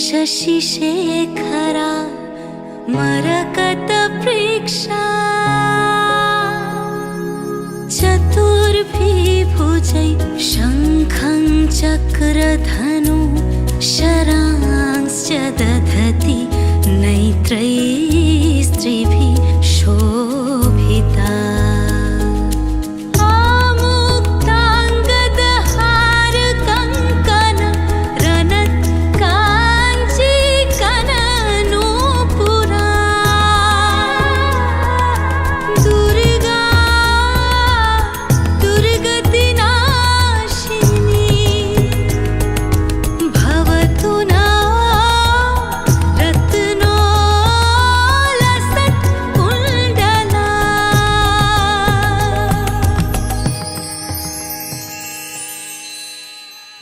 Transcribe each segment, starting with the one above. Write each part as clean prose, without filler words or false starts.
शशिशेखरा मरकतप्रेक्षा चतुर्भिभुजै शङ्खं चक्रधनु शरांश्च दधति नैत्रैः स्त्रिभिः शोभिता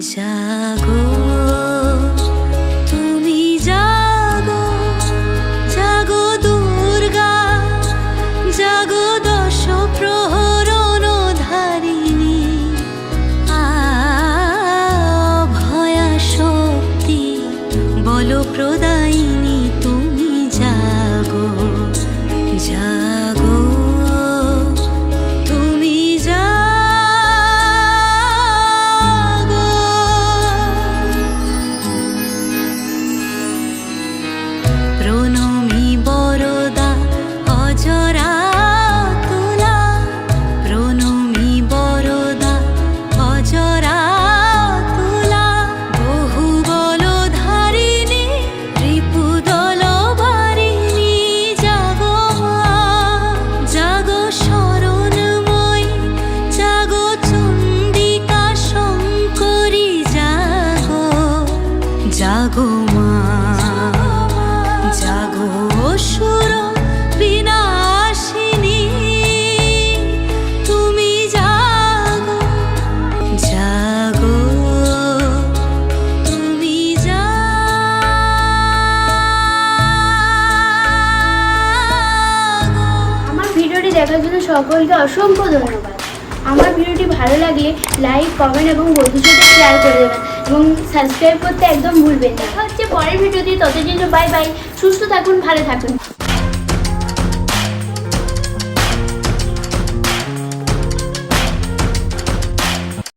जागो तुमी जागो जागो दुर्गा जागो दश प्रहरणधारिणी अभया शक्ति बलप्रदायिनी तुमी जागो जागो প্রণমী বরদা অজরা তুলা প্রণমী বরদা অজরা তুলা বহু বলধারিণী রিপুদল বারিণী জাগো মা জাগো শরণময়ী জাগো চণ্ডিকা শঙ্করী জাগো জাগো মা जागो असुर विनाशिनी तुमी जागो जागो तुमी जागो। আমার ভিডিওটি দেখার জন্য সকলকে অসংখ্য ধন্যবাদ। আমার ভিডিওটি ভালো লাগলে লাইক কমেন্ট এবং বন্ধুদের সাথে শেয়ার করে দেবেন এবং সাবস্ক্রাইব করতে একদম ভুলবেন না। হচ্ছে পরের ভিডিওতে, ততদিন বাই বাই, সুস্থ থাকুন, ভালো থাকুন।